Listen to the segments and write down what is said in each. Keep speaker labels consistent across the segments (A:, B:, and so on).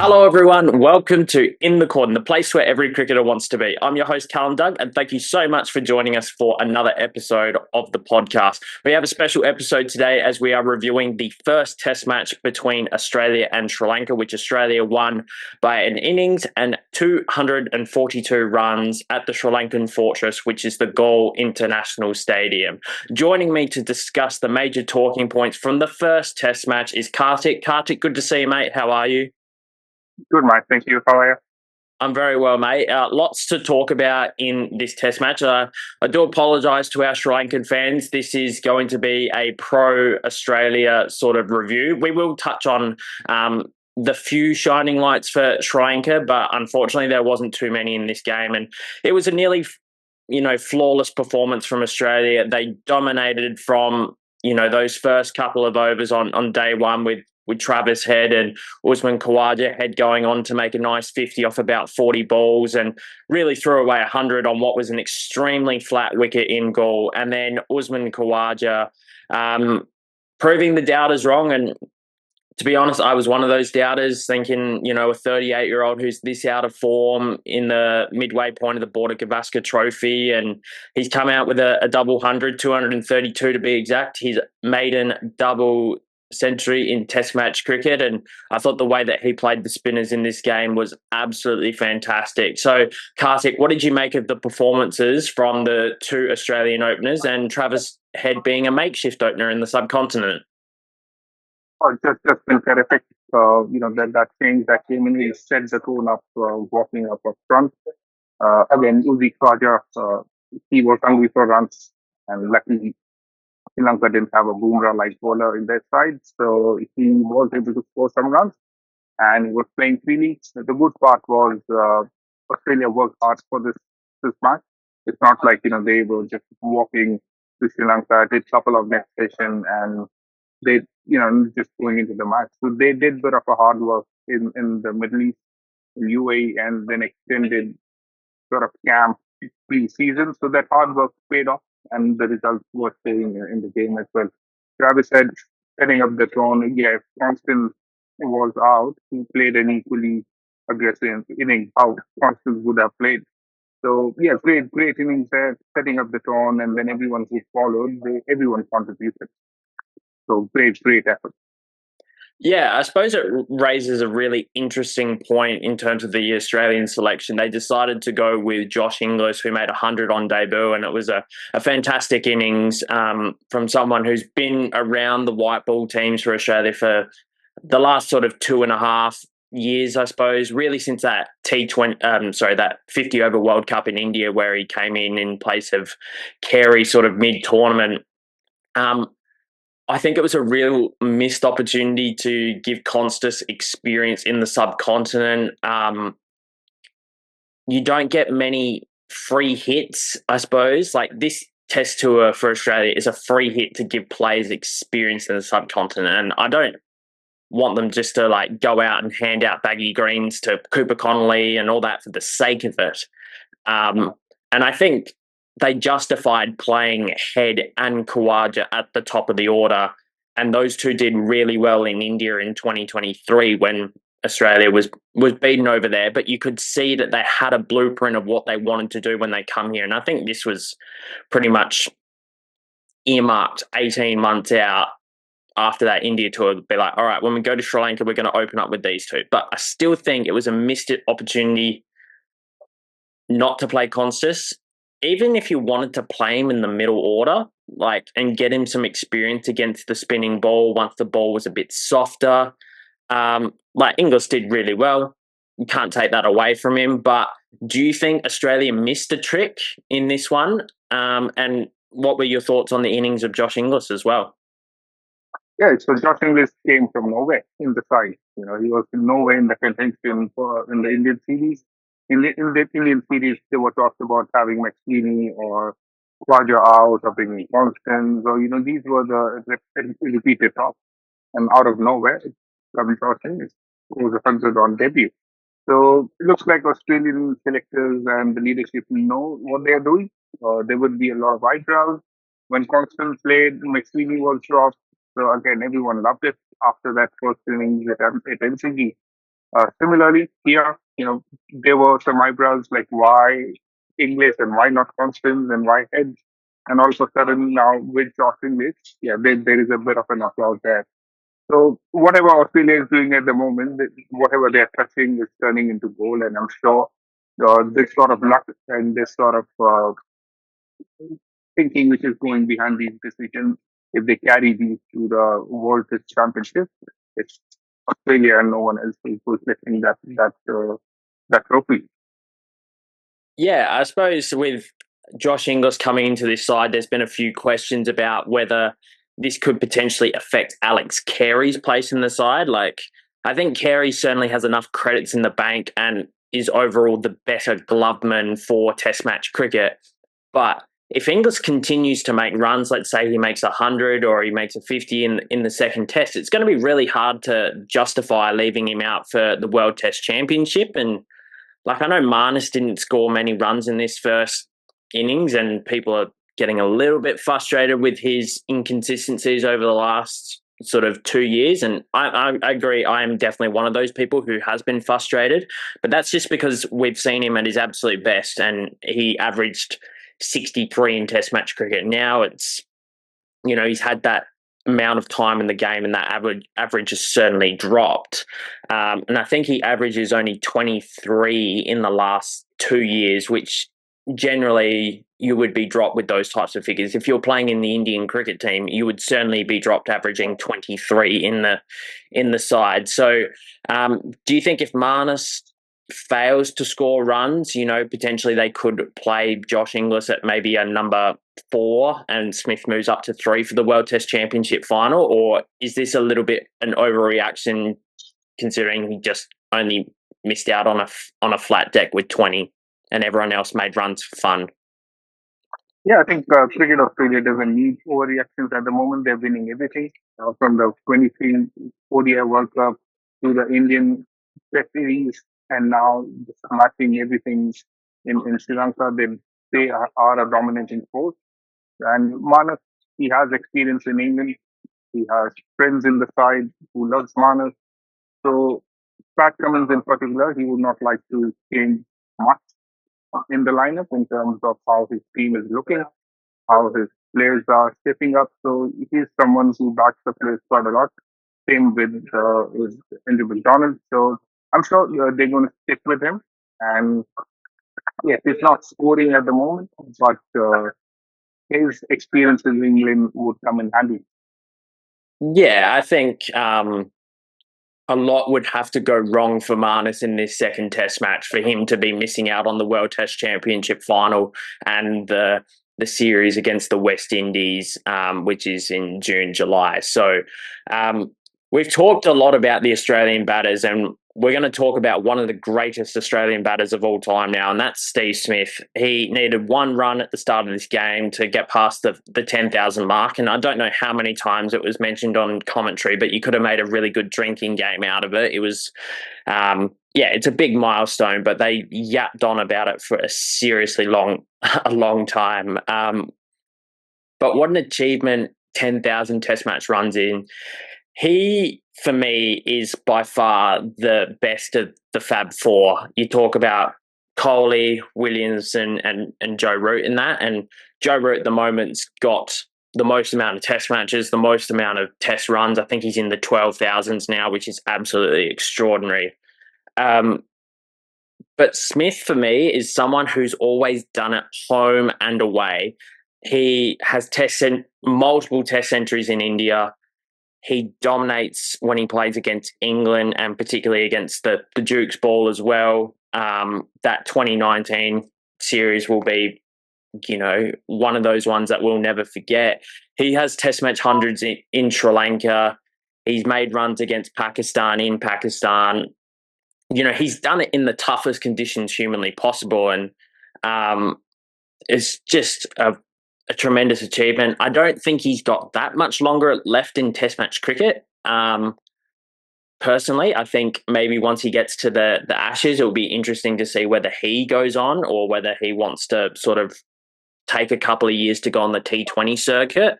A: Hello, everyone. Welcome to In the Corner, the place where every cricketer wants to be. I'm your host, Callum and thank you so much for joining us for another episode of the podcast. We have a special episode today as we are reviewing the first test match between Australia and Sri Lanka, which Australia won by an innings and 242 runs at the Sri Lankan fortress, which is the Galle International Stadium. Joining me to discuss the major talking points from the first test match is Kartik. Kartik, good to see you, mate. How are you?
B: Good, Mike. Thank you. How are you?
A: I'm very well, mate. Lots to talk about in this test match. I do apologise to our Sri Lankan fans. This is going to be a pro-Australia sort of review. We will touch on the few shining lights for Sri Lanka, but unfortunately there wasn't too many in this game. And it was a nearly, flawless performance from Australia. They dominated from, those first couple of overs on day one with Travis Head and Usman Khawaja Head going on to make a nice 50 off about 40 balls and really threw away 100 on what was an extremely flat wicket in Galle. And then Usman Khawaja proving the doubters wrong. And to be honest, I was one of those doubters thinking, a 38-year-old who's this out of form in the midway point of the Border Gavaskar Trophy, and he's come out with a double 100, 232 to be exact. His maiden double century in Test match cricket, and I thought the way that he played the spinners in this game was absolutely fantastic. So, Kartik, what did you make of the performances from the two Australian openers and Travis Head being a makeshift opener in the subcontinent?
B: Oh, just been terrific. That change that came in, he set the tone up, walking up front. Again, Uzi Khawaja, he was hungry for runs, and luckily Sri Lanka didn't have a boomerang-like bowler in their side, so he was able to score some runs and he was playing freely. The good part was Australia worked hard for this match. It's not like they were just walking to Sri Lanka, did a couple of next session, and they just going into the match. So they did bit of a hard work in the Middle East, in UAE, and then extended sort of camp pre-season. So that hard work paid off, and the results were staying in the game as well. Travis said, setting up the tone. Yeah, if Constant was out, he played an equally aggressive inning. How Constant would have played. So yeah, great innings there, setting up the tone, and then everyone who followed, everyone contributed. So great effort.
A: Yeah, I suppose it raises a really interesting point in terms of the Australian selection. They decided to go with Josh Inglis, who made 100 on debut, and it was a fantastic innings from someone who's been around the white ball teams for Australia for the last sort of 2.5 years, I suppose, really since that that 50 over World Cup in India where he came in place of Carey sort of mid-tournament. I think it was a real missed opportunity to give Konstas experience in the subcontinent. You don't get many free hits, I suppose. Like this test tour for Australia is a free hit to give players experience in the subcontinent. And I don't want them just to go out and hand out baggy greens to Cooper Connolly and all that for the sake of it. And I think they justified playing Head and Khawaja at the top of the order, and those two did really well in India in 2023 when Australia was beaten over there. But you could see that they had a blueprint of what they wanted to do when they come here, and I think this was pretty much earmarked 18 months out after that India tour to be like, all right, when we go to Sri Lanka, we're going to open up with these two. But I still think it was a missed opportunity not to play Konstas. Even if you wanted to play him in the middle order, and get him some experience against the spinning ball once the ball was a bit softer. Inglis did really well. You can't take that away from him. But do you think Australia missed a trick in this one? And what were your thoughts on the innings of Josh Inglis as well?
B: Yeah, so Josh Inglis came from nowhere in the side. He was nowhere in the contention in the Indian series. In the Indian series, they were talked about having McSweeney or Khawaja out or bringing Constant. So, these were the repeated talk. And out of nowhere, Josh Inglis was a 100 on debut. So it looks like Australian selectors and the leadership know what they're doing. There would be a lot of eyebrows. When Constant played, McSweeney was dropped. So again, everyone loved it after that first innings at MCG. Similarly, here, there were some eyebrows like why English and why not Constance and why Heads. And also suddenly now with Josh Inglis, yeah, there is a bit of an applause there. So whatever Australia is doing at the moment, whatever they're touching is turning into gold. And I'm sure this sort of luck and this sort of thinking which is going behind these decisions, if they carry these to the World Test Championship, it's Australia and no one else who's lifting that trophy.
A: Yeah, I suppose with Josh Inglis coming into this side, there's been a few questions about whether this could potentially affect Alex Carey's place in the side. Like, I think Carey certainly has enough credits in the bank and is overall the better gloveman for Test match cricket. But if Inglis continues to make runs, let's say he makes 100 or he makes a 50 in the second test, it's going to be really hard to justify leaving him out for the World Test Championship. And like, I know Marnus didn't score many runs in this first innings, and people are getting a little bit frustrated with his inconsistencies over the last sort of 2 years. And I agree. I am definitely one of those people who has been frustrated, but that's just because we've seen him at his absolute best, and he averaged 63 in Test match cricket. Now it's, he's had that amount of time in the game, and that average has certainly dropped. And I think he averages only 23 in the last 2 years, which generally you would be dropped with those types of figures. If you're playing in the Indian cricket team, you would certainly be dropped averaging 23 in the side. So do you think if Marnus fails to score runs, potentially they could play Josh Inglis at maybe a number 4 and Smith moves up to 3 for the World Test Championship final? Or is this a little bit an overreaction considering he just only missed out on a flat deck with 20 and everyone else made runs for fun?
B: Yeah, I think Cricket Australia doesn't need overreactions at the moment. They're winning everything from the 23 ODI World Cup to the Indian Test Series, and now matching everything in Sri Lanka. They are a dominating force. And Manas, he has experience in England. He has friends in the side who loves Manas. So Pat Cummins in particular, he would not like to change much in the lineup in terms of how his team is looking, how his players are shaping up. So he's someone who backs the players quite a lot. Same with Andrew McDonald. So I'm sure they're going to stick with him. And yes, he's not scoring at the moment, but his experience in England would come in handy.
A: Yeah, I think a lot would have to go wrong for Marnus in this second test match for him to be missing out on the World Test Championship final and the series against the West Indies, which is in June, July. So we've talked a lot about the Australian batters, and we're going to talk about one of the greatest Australian batters of all time now, and that's Steve Smith. He needed one run at the start of this game to get past the 10,000 mark, and I don't know how many times it was mentioned on commentary, but you could have made a really good drinking game out of it. It was, it's a big milestone, but they yapped on about it for a long time. But what an achievement 10,000 Test match runs in. He, for me, is by far the best of the Fab Four. You talk about Kohli, Williamson, and Joe Root in that. And Joe Root at the moment's got the most amount of Test matches, the most amount of Test runs. I think he's in the 12,000s now, which is absolutely extraordinary. But Smith, for me, is someone who's always done it home and away. He has multiple Test centuries in India. He dominates when he plays against England and particularly against the Duke's ball as well. That 2019 series will be, one of those ones that we'll never forget. He has Test match hundreds in Sri Lanka. He's made runs against Pakistan in Pakistan. He's done it in the toughest conditions humanly possible. And it's just a tremendous achievement. I don't think he's got that much longer left in Test match cricket. Personally, I think maybe once he gets to the Ashes, it'll be interesting to see whether he goes on or whether he wants to sort of take a couple of years to go on the T20 circuit,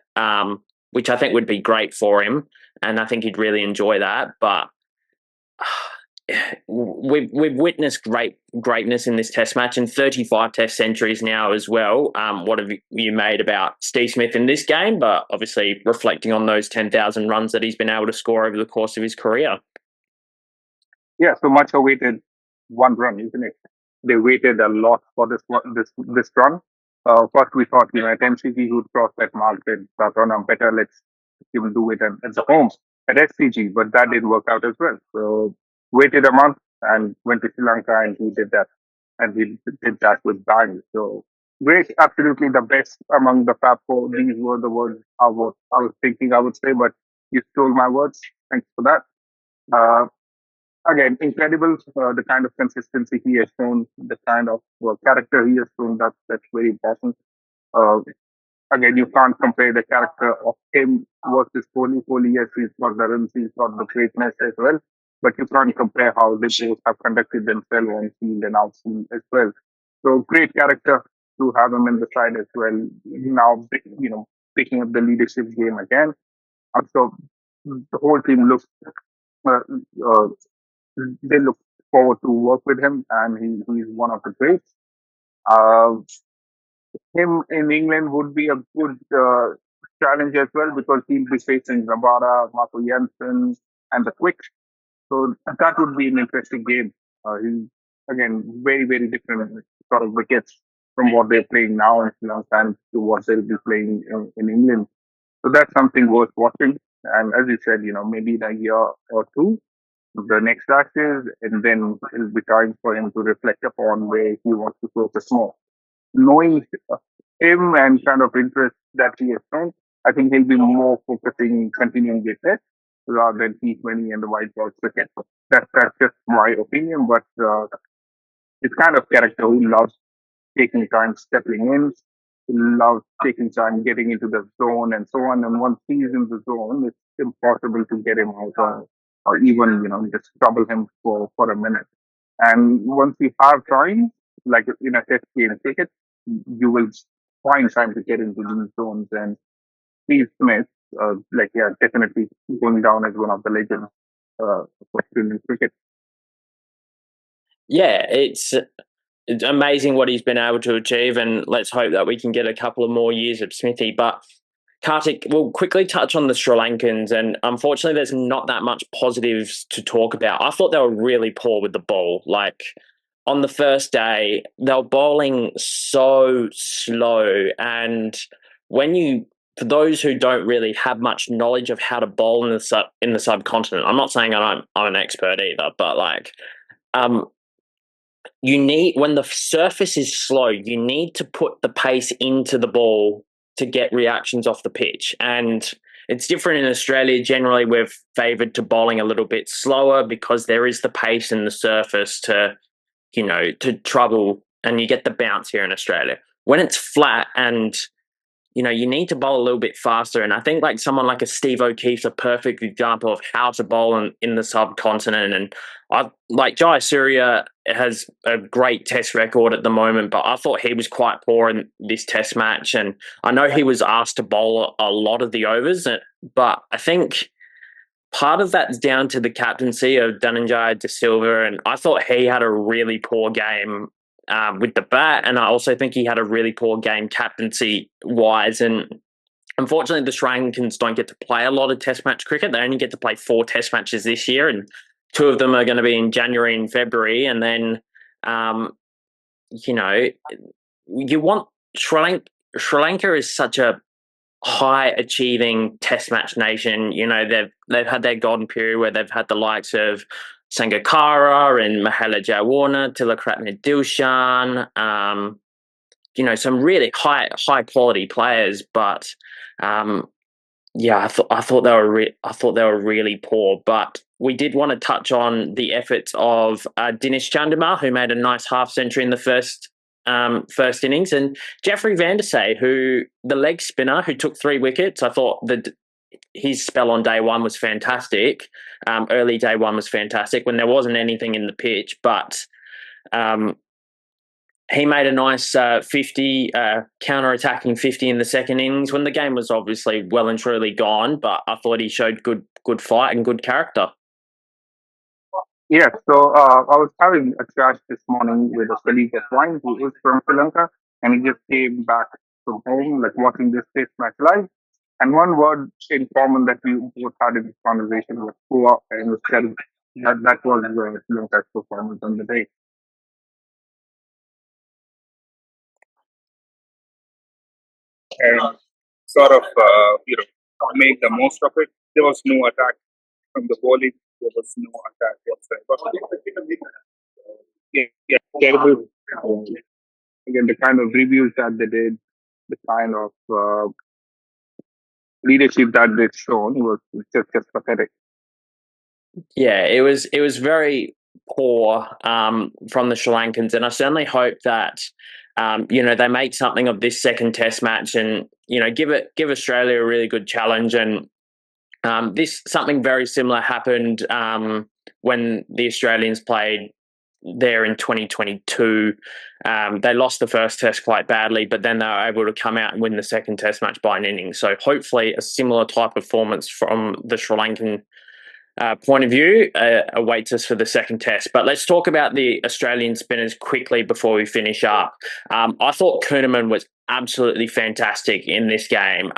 A: which I think would be great for him. And I think he'd really enjoy that. But we've witnessed greatness in this Test match and 35 Test centuries now as well. What have you made about Steve Smith in this game? But obviously reflecting on those 10,000 runs that he's been able to score over the course of his career.
B: Yeah, so much awaited one run, isn't it? They waited a lot for this run. First, we thought, at MCG would cross that mark, then that run, better, let's even do it at the home at SCG, but that didn't work out as well. So, waited a month and went to Sri Lanka, and he did that. And he did that with bang. So, great, absolutely the best among the Fab Four. These were the words I was thinking I would say, but you stole my words. Thanks for that. Uh, Again, incredible, the kind of consistency he has shown, the kind of character he has shown. That's very important. Uh, Again, you can't compare the character of him versus Kohli. Kohli, yes, he's got the runs, he's got the greatness as well, but you can't compare how they both have conducted themselves on field and outfield as well. So great character to have him in the side as well. Now, picking up the leadership game again. So the whole team looks uh, uh, they look forward to work with him, and he's one of the greats. Uh, him in England would be a good challenge as well because he'll be facing Rabada, Marco Jansen, and the Quicks. So that would be an interesting game. He's again very very different sort of wickets from what they're playing now in Sri Lanka and to what they'll be playing in England. So that's something worth watching. And as you said, maybe in a year or two, the next Ashes, and then it'll be time for him to reflect upon where he wants to focus more. Knowing him and kind of interest that he has shown, I think he'll be more focusing, continuing with it rather than T20 and the white ball cricket. That's just my opinion, but it's kind of character who loves taking time stepping in, loves taking time getting into the zone and so on. And once he's in the zone, it's impossible to get him out or even, just trouble him for a minute. And once you have time, like in a test game cricket, you will find time to get into these zones. And Steve Smith, definitely going down as one of the legends for Australian cricket.
A: Yeah, it's amazing what he's been able to achieve, and let's hope that we can get a couple of more years of Smithy. But Kartik, we'll quickly touch on the Sri Lankans, and unfortunately, there's not that much positives to talk about. I thought they were really poor with the ball. Like on the first day, they were bowling so slow, and for those who don't really have much knowledge of how to bowl in the subcontinent, I'm not saying I'm an expert either, but um, you need when the surface is slow, you need to put the pace into the ball to get reactions off the pitch. And it's different in Australia. Generally, we're favoured to bowling a little bit slower because there is the pace in the surface to trouble, and you get the bounce here in Australia. When it's flat and you need to bowl a little bit faster. And I think like someone like a Steve O'Keefe's a perfect example of how to bowl in the subcontinent. And I like Jai Surya has a great test record at the moment, but I thought he was quite poor in this test match. And I know he was asked to bowl a lot of the overs, but I think part of that's down to the captaincy of Dhananjaya De Silva. And I thought he had a really poor game with the bat, and I also think he had a really poor game captaincy wise. And unfortunately, the Sri Lankans don't get to play a lot of Test match cricket. They only get to play 4 Test matches this year, and 2 of them are going to be in January and February. And then, you want Sri Lanka is such a high achieving Test match nation. They've had their golden period where they've had the likes of Sangakkara and Mahela Jayawarne, Tilakratne Dilshan, some really high quality players. But I thought they were really poor. But we did want to touch on the efforts of Dinesh Chandimal, who made a nice half century in the first innings, and Jeffrey Van der Say, who the leg spinner who took 3 wickets. I thought that his spell on day one was fantastic. Early day one was fantastic when there wasn't anything in the pitch, but he made a nice 50 counter-attacking 50 in the second innings when the game was obviously well and truly gone, but I thought he showed good fight and good character.
B: Yeah, so I was having a chat this morning with a colleague of mine who is from Sri Lanka, and he just came back from home, like watching this test match live. And one word in common that we both had in this conversation was poor, and was said that was Sri Lanka's performance on the day. And sort of, made the most of it. There was no attack from the bowling. There was no attack whatsoever. Yeah, yeah, terrible. Um, Again, the kind of reviews that they did, the kind of leadership that they've shown was just pathetic.
A: Yeah, it was very poor from the Sri Lankans, and I certainly hope that they make something of this second Test match, and give Australia a really good challenge. And this something very similar happened when the Australians played there in 2022. They lost the first test quite badly, but then they were able to come out and win the second test match by an inning. So hopefully a similar type of performance from the Sri Lankan point of view awaits us for the second test. But let's talk about the Australian spinners quickly before we finish up. I thought Kuhnemann was absolutely fantastic in this game.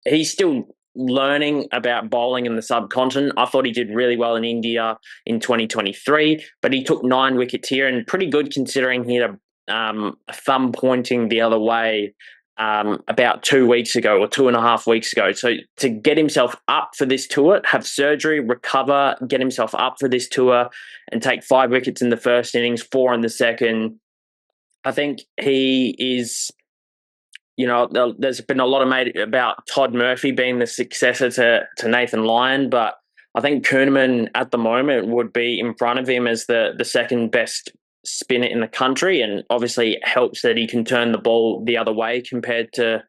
A: He's still learning about bowling in the subcontinent. I thought he did really well in India in 2023, but he took 9 wickets here, and pretty good considering he had a thumb pointing the other way about 2 weeks ago or 2.5 weeks ago. So to get himself up for this tour, have surgery, recover, get himself up for this tour, and take 5 wickets in the first innings, four in the second. I think he is, there's been a lot of made about Todd Murphy being the successor to Nathan Lyon, but I think Kuhnemann at the moment would be in front of him as the second best spinner in the country, and obviously it helps that he can turn the ball the other way compared to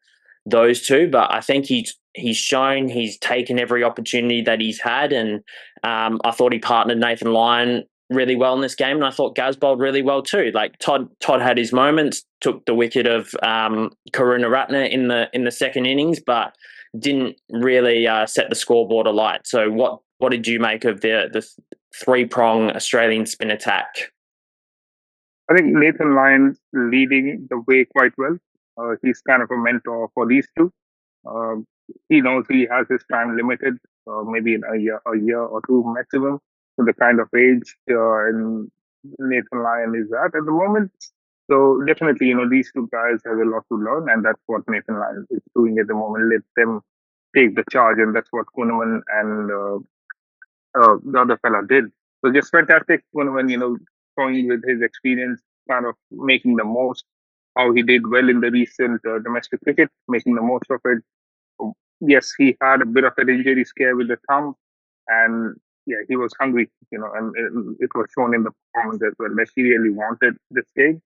A: those two. But I think he's shown he's taken every opportunity that he's had, and I thought he partnered Nathan Lyon really well in this game, and I thought Gaz bowled really well too. Like Todd had his moments, took the wicket of Karunaratne in the second innings, but didn't really set the scoreboard alight. So what did you make of the three-prong Australian spin attack?
B: I think Nathan Lyon's leading the way quite well. He's kind of a mentor for these two. Um, he knows he has his time limited, maybe in a year or two maximum, for the kind of age and Nathan Lyon is at the moment. So definitely, these two guys have a lot to learn, and that's what Nathan Lyon is doing at the moment. Let them take the charge, and that's what Kuhnemann and the other fella did. So just fantastic tournament, showing with his experience, kind of making the most, how he did well in the recent domestic cricket, making the most of it. Yes, he had a bit of an injury scare with the thumb, and yeah, he was hungry, and it was shown in the performance as well. That he really wanted this game.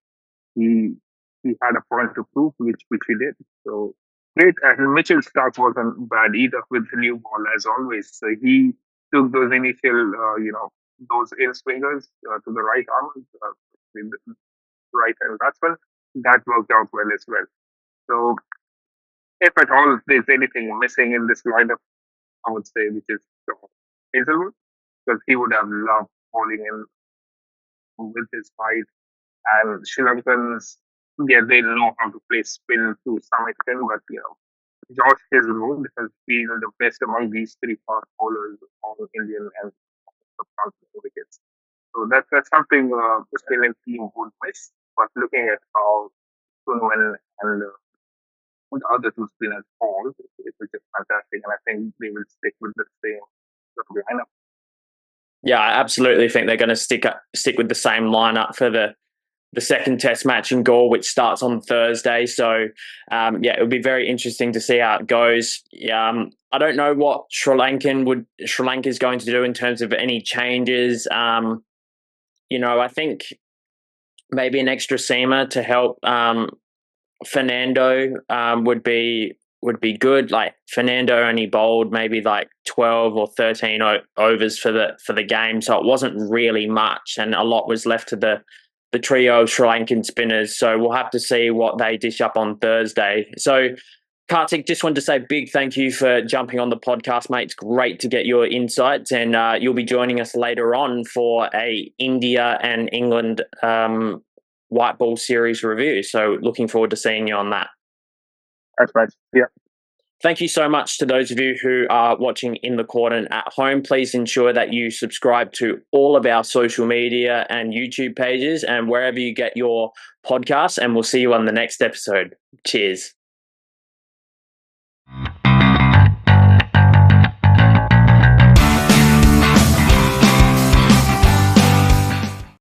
B: He he had a point to prove, which he did. So great. And Mitchell Stark wasn't bad either with the new ball as always. So he took those initial, those in swingers to the right arm, with the right hand batsman. That worked out well as well. So if at all there's anything missing in this lineup, I would say which is Hazelwood, because he would have loved bowling in with his height. And Sri Lankans, yeah, they know how to play spin to some extent, but Josh Inglis has been the best among these three fast bowlers on Indian and subcontinental wickets. So that's something the Australian team would miss. But looking at how Kuhnemann and the other two spinners bowl, it was just fantastic, and I think they will stick with the same sort of lineup.
A: Yeah, I absolutely think they're going to stick with the same lineup for the second test match in Galle, which starts on Thursday. So, yeah, it would be very interesting to see how it goes. I don't know what Sri Lanka is going to do in terms of any changes. I think maybe an extra seamer to help Fernando would be good. Like Fernando only bowled maybe like 12 or 13 overs for the game, so it wasn't really much, and a lot was left to the trio of Sri Lankan spinners. So we'll have to see what they dish up on Thursday. So Kartik, just wanted to say a big thank you for jumping on the podcast, mate. It's great to get your insights, and you'll be joining us later on for a India and England white ball series review. So looking forward to seeing you on that.
B: That's right. Yeah.
A: Thank you so much to those of you who are watching in the court and at home. Please ensure that you subscribe to all of our social media and YouTube pages and wherever you get your podcasts, and we'll see you on the next episode. Cheers.